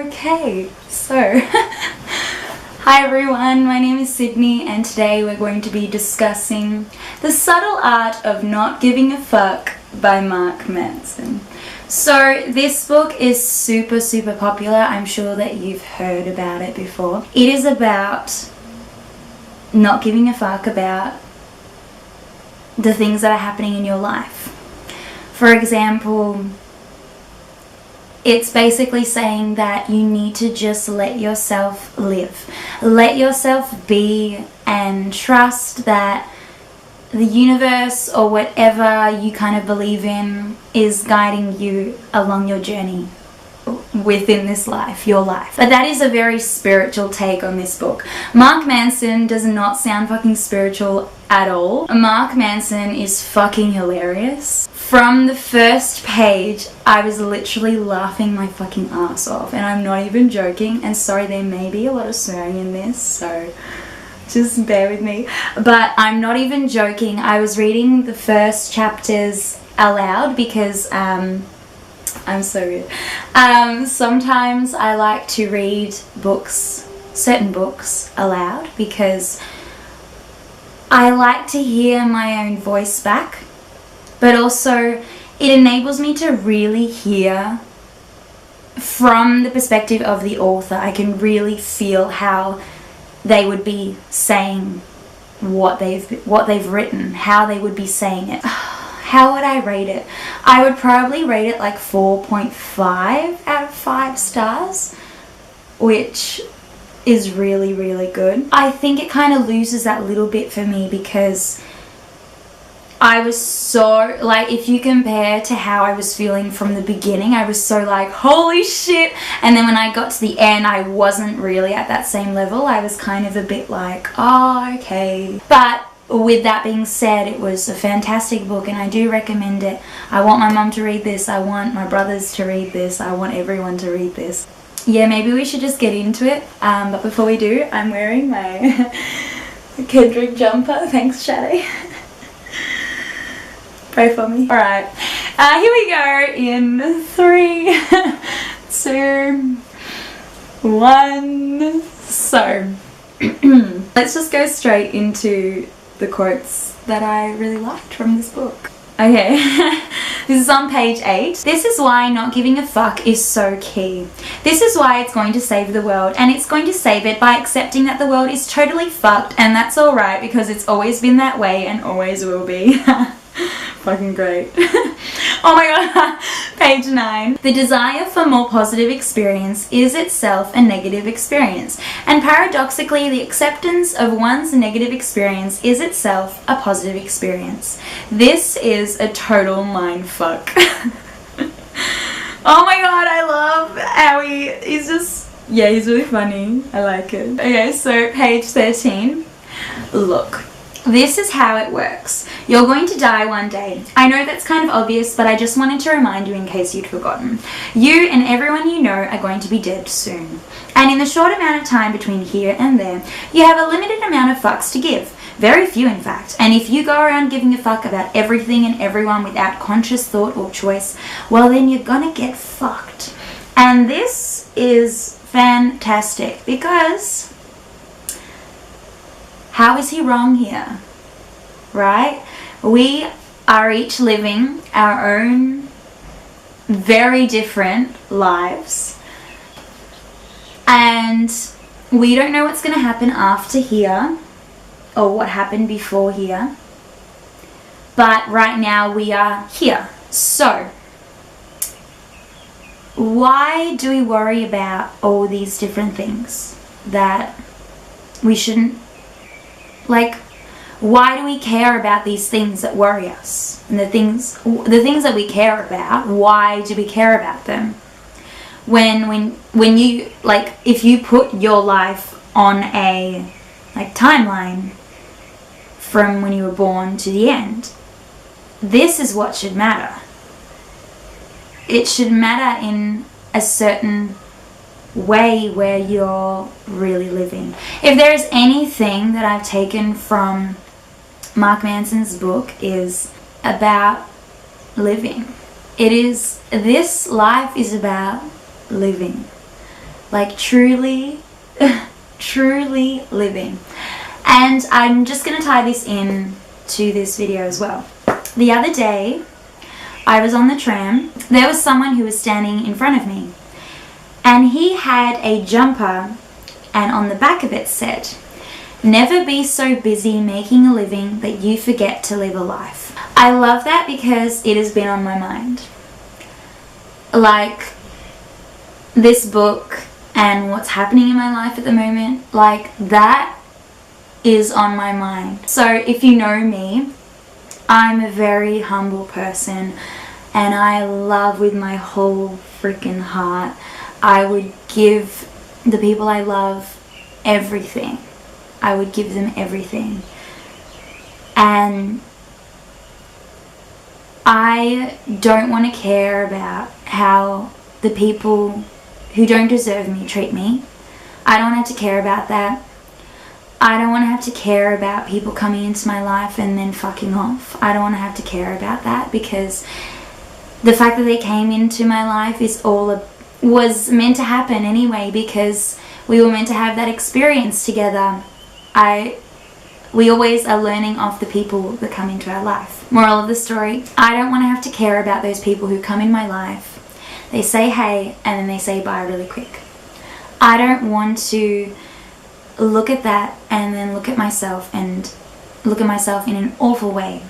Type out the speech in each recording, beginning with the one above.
Okay, so hi everyone, my name is Sydney and today we're going to be discussing The Subtle Art of Not Giving a Fuck by Mark Manson. So this book is super popular. I'm sure that you've heard about it before. It is about not giving a fuck about the things that are happening in your life. For example, it's basically saying that you need to just let yourself live. Let yourself be and trust that the universe or whatever you kind of believe in is guiding you along your journey within this life, your life. But that is a very spiritual take on this book. Mark Manson does not sound fucking spiritual at all. Mark Manson is fucking hilarious. From the first page, I was literally laughing my fucking ass off, and I'm not even joking. And sorry, there may be a lot of swearing in this, so just bear with me. But I'm not even joking. I was reading the first chapters aloud because I'm so weird. Sometimes I like to read books, certain books, aloud because I like to hear my own voice back, but also it enables me to really hear from the perspective of the author. I can really feel how they would be saying what they've written, how they would be saying it. How would I rate it? I would probably rate it like 4.5 out of 5 stars, which is really good. I think it kind of loses that little bit for me because I was so, like, if you compare to how I was feeling from the beginning, I was so like, holy shit. And then when I got to the end, I wasn't really at that same level. I was kind of a bit like, oh, okay. But with that being said, it was a fantastic book and I do recommend it. I want my mum to read this. I want my brothers to read this. I want everyone to read this. Yeah, maybe we should just get into it. But before we do, I'm wearing my Kendrick jumper. Thanks, Shade. Pray for me. Alright, here we go in 3, 2, 1. So, let's just go straight into the quotes that I really liked from this book. Okay, this is on page 8. This is why not giving a fuck is so key. This is why it's going to save the world, and it's going to save it by accepting that the world is totally fucked, and that's alright because it's always been that way and always will be. Fucking great. Oh my god. Page 9. The desire for more positive experience is itself a negative experience, and paradoxically the acceptance of one's negative experience is itself a positive experience. This is a total mindfuck. Oh my god, I love how he's just, yeah, he's really funny. I like it. Okay, so page 13. Look. This is how it works. You're going to die one day. I know that's kind of obvious, but I just wanted to remind you in case you'd forgotten. You and everyone you know are going to be dead soon. And in the short amount of time between here and there, you have a limited amount of fucks to give. Very few, in fact. And if you go around giving a fuck about everything and everyone without conscious thought or choice, well then you're gonna get fucked. And this is fantastic because how is he wrong here? Right? We are each living our own very different lives, and we don't know what's going to happen after here or what happened before here, but right now we are here. So why do we worry about all these different things that we shouldn't? Like, why do we care about these things that worry us? And the things that we care about, why do we care about them? When you, like, if you put your life on a, like, timeline from when you were born to the end, this is what should matter. It should matter in a certain way where you're really living. If there is anything that I've taken from Mark Manson's book is about living. This life is about living. Like truly, truly living. And I'm just going to tie this in to this video as well. The other day, I was on the tram. There was someone who was standing in front of me. And he had a jumper, and on the back of it said, "Never be so busy making a living that you forget to live a life." I love that because it has been on my mind. Like, this book and what's happening in my life at the moment, like, that is on my mind. So if you know me, I'm a very humble person, and I love with my whole freaking heart. I would give the people I love everything. I would give them everything. And I don't want to care about how the people who don't deserve me treat me. I don't have to care about that. I don't want to have to care about people coming into my life and then fucking off. I don't want to have to care about that, because the fact that they came into my life was meant to happen anyway, because we were meant to have that experience together. We always are learning off the people that come into our life. Moral of the story, I don't want to have to care about those people who come in my life. They say hey and then they say bye really quick. I don't want to look at that and then look at myself and look at myself in an awful way.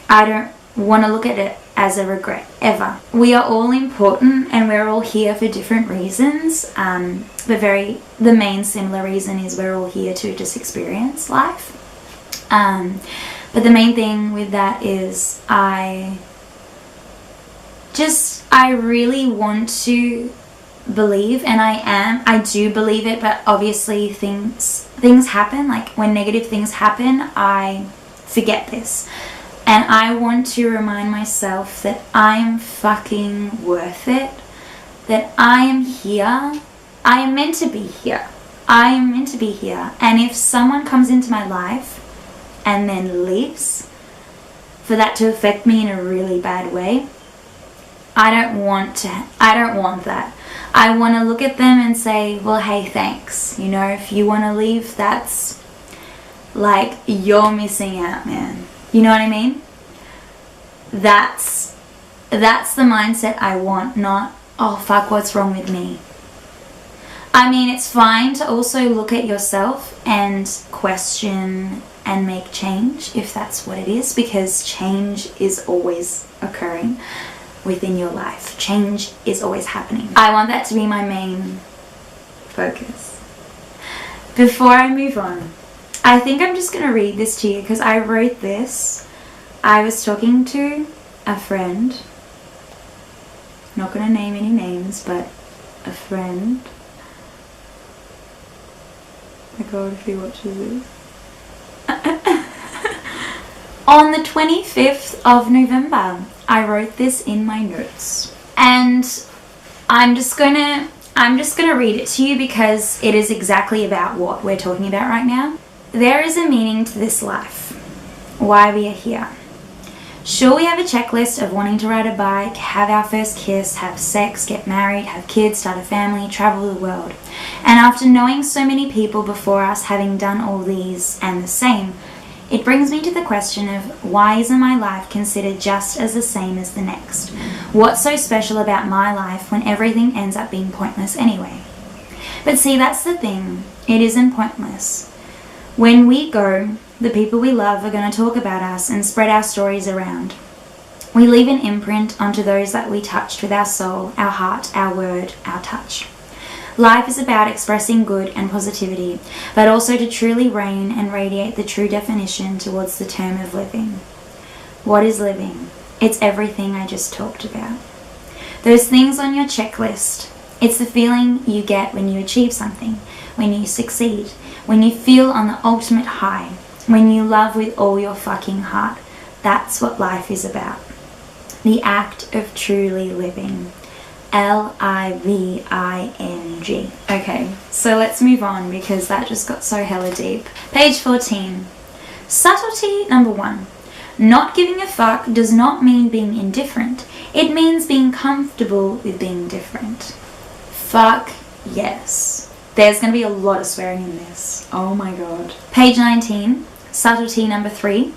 I don't want to look at it as a regret, ever. We are all important and we're all here for different reasons. The main similar reason is we're all here to just experience life. But the main thing with that is I really want to believe, and I do believe it, but obviously things happen. Like, when negative things happen, I forget this. And I want to remind myself that I'm fucking worth it. That I am here. I am meant to be here. I am meant to be here. And if someone comes into my life and then leaves, for that to affect me in a really bad way, I don't want that. I want to look at them and say, well, hey, thanks. You know, if you want to leave, that's like, you're missing out, man. You know what I mean? That's the mindset I want, not, oh fuck, what's wrong with me? I mean, it's fine to also look at yourself and question and make change if that's what it is, because change is always occurring within your life. Change is always happening. I want that to be my main focus. Before I move on, I think I'm just going to read this to you because I wrote this. I was talking to a friend. Not going to name any names, but a friend. My God, if he watches this. On the 25th of November, I wrote this in my notes. And I'm just gonna read it to you because it is exactly about what we're talking about right now. There is a meaning to this life, why we are here. Sure, we have a checklist of wanting to ride a bike, have our first kiss, have sex, get married, have kids, start a family, travel the world. And after knowing so many people before us having done all these and the same, it brings me to the question of why isn't my life considered just as the same as the next? What's so special about my life when everything ends up being pointless anyway? But see, that's the thing. It isn't pointless. When we go, the people we love are going to talk about us and spread our stories around. We leave an imprint onto those that we touched with our soul, our heart, our word, our touch. Life is about expressing good and positivity, but also to truly reign and radiate the true definition towards the term of living. What is living? It's everything I just talked about. Those things on your checklist. It's the feeling you get when you achieve something, when you succeed, when you feel on the ultimate high, when you love with all your fucking heart. That's what life is about. The act of truly living. Living. Okay, so let's move on because that just got so hella deep. Page 14. Subtlety number 1. Not giving a fuck does not mean being indifferent. It means being comfortable with being different. Fuck Yes. There's going to be a lot of swearing in this. Oh my god. Page 19, subtlety number 3.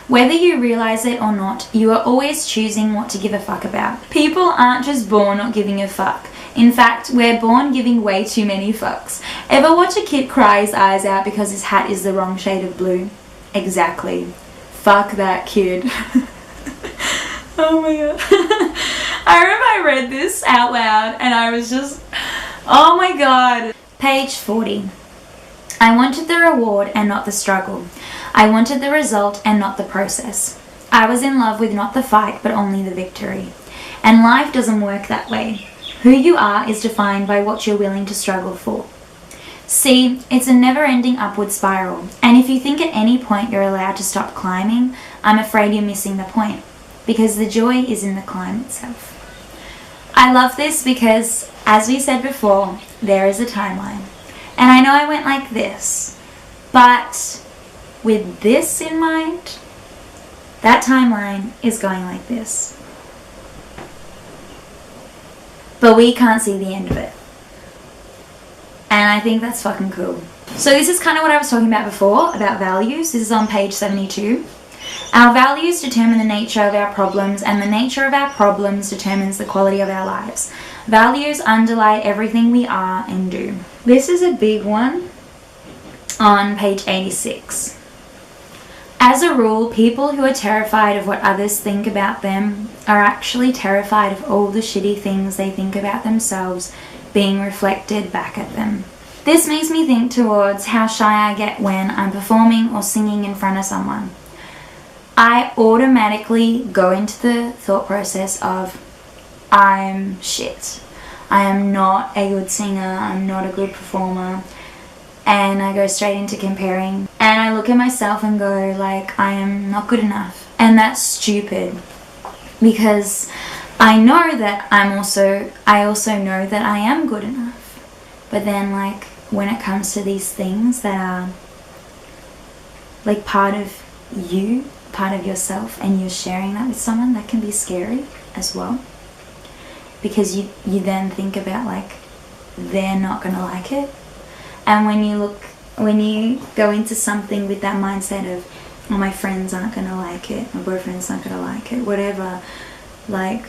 Whether you realize it or not, you are always choosing what to give a fuck about. People aren't just born not giving a fuck. In fact, we're born giving way too many fucks. Ever watch a kid cry his eyes out because his hat is the wrong shade of blue? Exactly. Fuck that kid. Oh my god. I remember I read this out loud and I was just, oh my god. Page 40. I wanted the reward and not the struggle. I wanted the result and not the process. I was in love with not the fight but only the victory. And life doesn't work that way. Who you are is defined by what you're willing to struggle for. See, it's a never-ending upward spiral, and if you think at any point you're allowed to stop climbing, I'm afraid you're missing the point, because the joy is in the climb itself. I love this because, as we said before, there is a timeline. And I know I went like this, but with this in mind, that timeline is going like this. But we can't see the end of it. And I think that's fucking cool. So this is kind of what I was talking about before, about values. This is on page 72. Our values determine the nature of our problems, and the nature of our problems determines the quality of our lives. Values underlie everything we are and do. This is a big one on page 86. As a rule, people who are terrified of what others think about them are actually terrified of all the shitty things they think about themselves being reflected back at them. This makes me think towards how shy I get when I'm performing or singing in front of someone. I automatically go into the thought process of, I'm shit. I am not a good singer, I'm not a good performer. And I go straight into comparing. And I look at myself and go like, I am not good enough. And that's stupid. Because I know that I also know that I am good enough. But then like, when it comes to these things that are like part of you, part of yourself, and you're sharing that with someone, that can be scary as well. Because you then think about like, they're not gonna like it. And when you go into something with that mindset of, oh, my friends aren't gonna like it, my boyfriend's not gonna like it, whatever, like,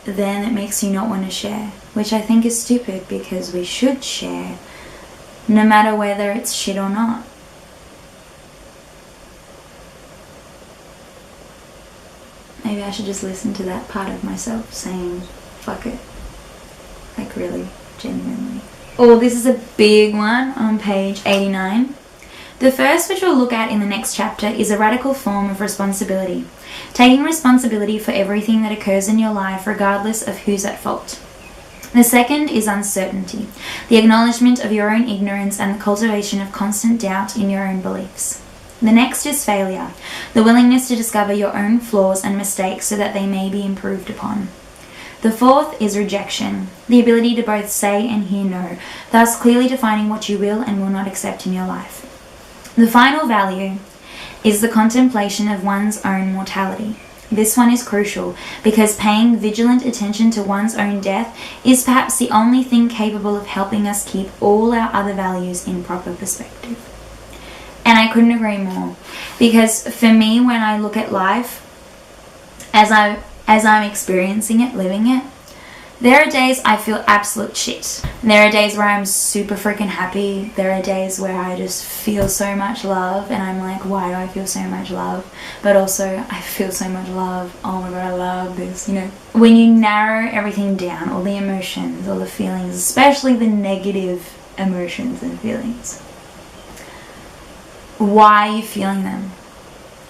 then it makes you not want to share, which I think is stupid, because we should share no matter whether it's shit or not. Maybe I should just listen to that part of myself saying, fuck it. Like, really, genuinely. Oh, this is a big one on page 89. The first, which we'll look at in the next chapter, is a radical form of responsibility. Taking responsibility for everything that occurs in your life, regardless of who's at fault. The second is uncertainty, the acknowledgement of your own ignorance and the cultivation of constant doubt in your own beliefs. The next is failure, the willingness to discover your own flaws and mistakes so that they may be improved upon. The fourth is rejection, the ability to both say and hear no, thus clearly defining what you will and will not accept in your life. The final value is the contemplation of one's own mortality. This one is crucial because paying vigilant attention to one's own death is perhaps the only thing capable of helping us keep all our other values in proper perspective. And I couldn't agree more, because for me, when I look at life as I'm experiencing it, living it, there are days I feel absolute shit. There are days where I'm super freaking happy. There are days where I just feel so much love and I'm like, why do I feel so much love? But also, I feel so much love. Oh my god, I love this, you know. When you narrow everything down, all the emotions, all the feelings, especially the negative emotions and feelings, why are you feeling them?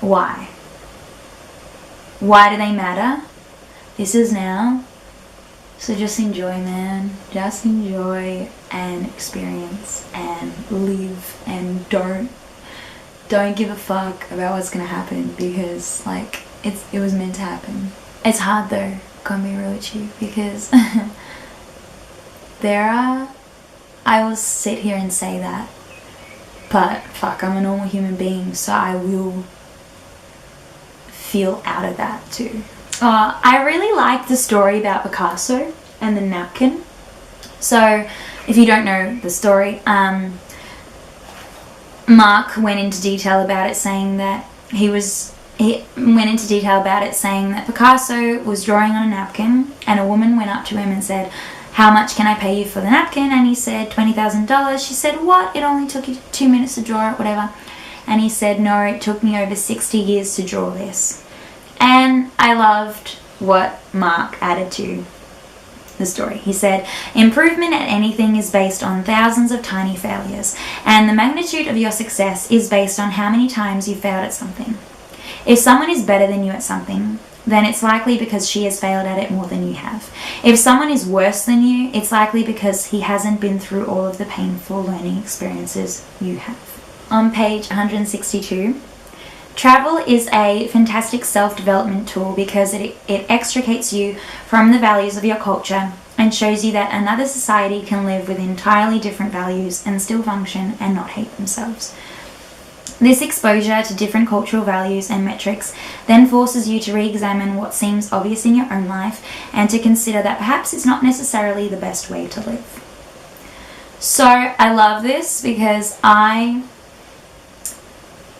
Why? Why do they matter? This is now. So just enjoy, man. Just enjoy and experience and live, and don't give a fuck about what's gonna happen, because like it was meant to happen. It's hard though, gonna be real with you, because I will sit here and say that, but fuck, I'm a normal human being, so I will feel out of that too. I really like the story about Picasso and the napkin. So if you don't know the story, Mark went into detail about it, saying that Picasso was drawing on a napkin, and a woman went up to him and said, "How much can I pay you for the napkin?" And he said, $20,000. She said, "What? It only took you 2 minutes to draw it, whatever." And he said, "No, it took me over 60 years to draw this." And I loved what Mark added to the story. He said, "Improvement at anything is based on thousands of tiny failures, and the magnitude of your success is based on how many times you failed at something. If someone is better than you at something, then it's likely because she has failed at it more than you have. If someone is worse than you, it's likely because he hasn't been through all of the painful learning experiences you have." On page 162, travel is a fantastic self-development tool because it extricates you from the values of your culture and shows you that another society can live with entirely different values and still function and not hate themselves. This exposure to different cultural values and metrics then forces you to re-examine what seems obvious in your own life and to consider that perhaps it's not necessarily the best way to live. So I love this because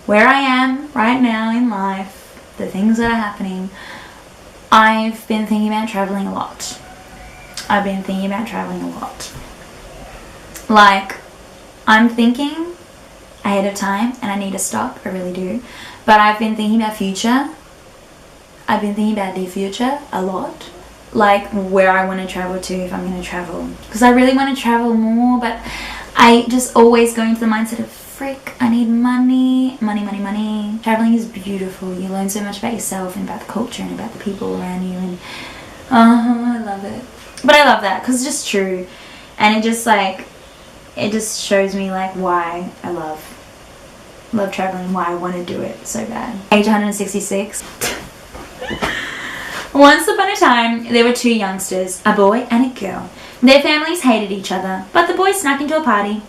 where I am right now in life, the things that are happening, I've been thinking about traveling a lot. Like, I'm thinking ahead of time, and I need to stop, I really do. But I've been thinking about future. I've been thinking about the future a lot. Like, where I want to travel to, if I'm going to travel. Because I really want to travel more, but I just always go into the mindset of, frick, I need money. Traveling is beautiful. You learn so much about yourself and about the culture and about the people around you, and I love it. But I love that because it's just true, and it just shows me like why I love traveling, why I want to do it so bad. Page 166. Once upon a time, there were two youngsters, a boy and a girl. Their families hated each other, but the boy snuck into a party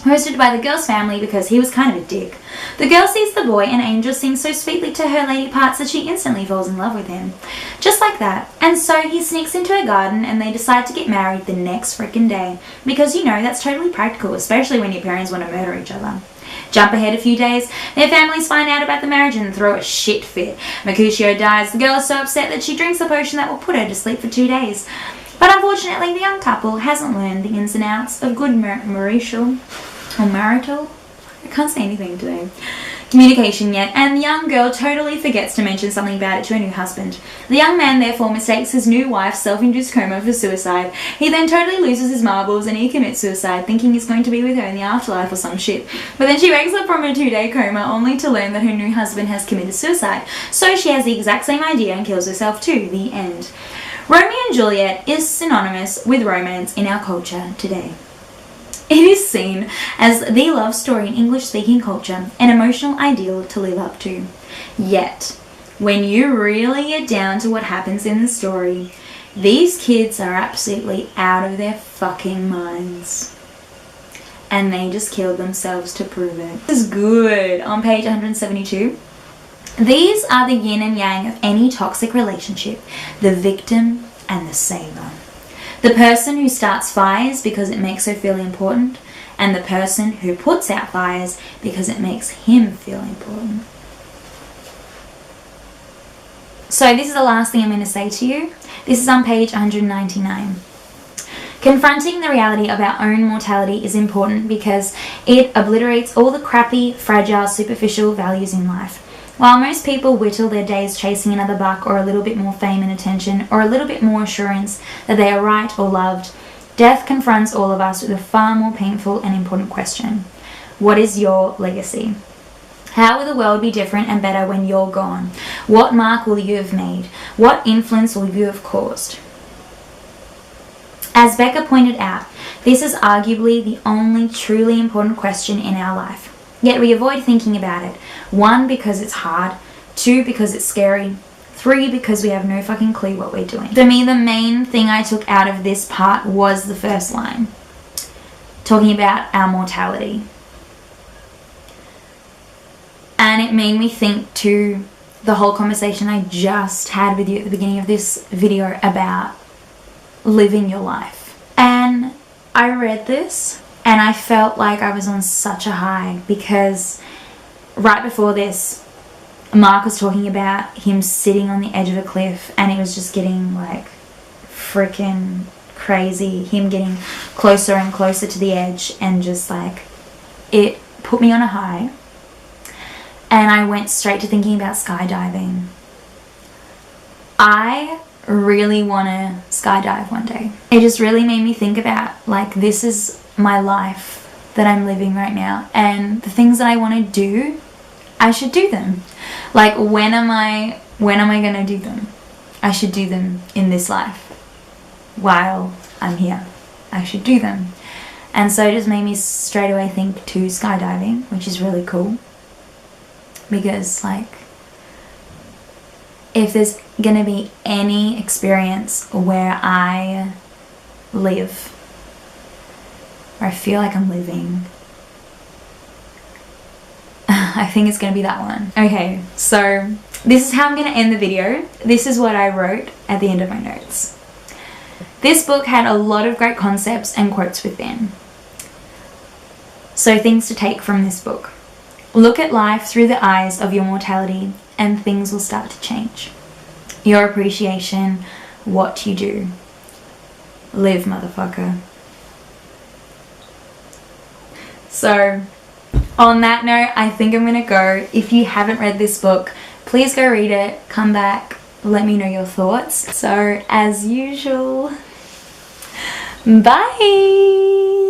hosted by the girl's family because he was kind of a dick. The girl sees the boy, and Angel sings so sweetly to her lady parts that she instantly falls in love with him. Just like that. And so he sneaks into her garden and they decide to get married the next frickin' day. Because, you know, that's totally practical, especially when your parents want to murder each other. Jump ahead a few days, their families find out about the marriage and throw a shit fit. Mercutio dies. The girl is so upset that she drinks a potion that will put her to sleep for 2 days. But unfortunately, the young couple hasn't learned the ins and outs of good marital, I can't say anything today, communication yet, and the young girl totally forgets to mention something about it to her new husband. The young man therefore mistakes his new wife's self-induced coma for suicide. He then totally loses his marbles and he commits suicide, thinking he's going to be with her in the afterlife or some shit. But then she wakes up from her 2-day coma only to learn that her new husband has committed suicide. So she has the exact same idea and kills herself too. The end. Romeo and Juliet is synonymous with romance in our culture today. It is seen as the love story in English-speaking culture, an emotional ideal to live up to. Yet, when you really get down to what happens in the story, these kids are absolutely out of their fucking minds. And they just killed themselves to prove it. This is good. On page 172. These are the yin and yang of any toxic relationship, the victim and the saver. The person who starts fires because it makes her feel important, and the person who puts out fires because it makes him feel important. So this is the last thing I'm going to say to you. This is on page 199. Confronting the reality of our own mortality is important because it obliterates all the crappy, fragile, superficial values in life. While most people whittle their days chasing another buck or a little bit more fame and attention or a little bit more assurance that they are right or loved, death confronts all of us with a far more painful and important question. What is your legacy? How will the world be different and better when you're gone? What mark will you have made? What influence will you have caused? As Becca pointed out, this is arguably the only truly important question in our life. Yet we avoid thinking about it. 1, because it's hard. 2, because it's scary. 3, because we have no fucking clue what we're doing. For me, the main thing I took out of this part was the first line, talking about our mortality. And it made me think to the whole conversation I just had with you at the beginning of this video about living your life. And read this and I felt like I was on such a high, because right before this, Mark was talking about him sitting on the edge of a cliff and it was just getting like freaking crazy, him getting closer and closer to the edge, and just like it put me on a high, and I went straight to thinking about skydiving. I really want to skydive one day. It just really made me think about, like, this is my life that I'm living right now, and the things that I want to do, I should do them. Like, when am I going to do them? I should do them in this life while I'm here. I should do them. And so it just made me straight away think to skydiving, which is really cool, because like, if there's gonna be any experience where I live, where I feel like I'm living, I think it's gonna be that one. Okay, so this is how I'm gonna end the video. This is what I wrote at the end of my notes. This book had a lot of great concepts and quotes within. So things to take from this book. Look at life through the eyes of your mortality and things will start to change. Your appreciation, what you do. Live, motherfucker. So, on that note, I think I'm gonna go. If you haven't read this book, please go read it, come back, let me know your thoughts. So, as usual, bye!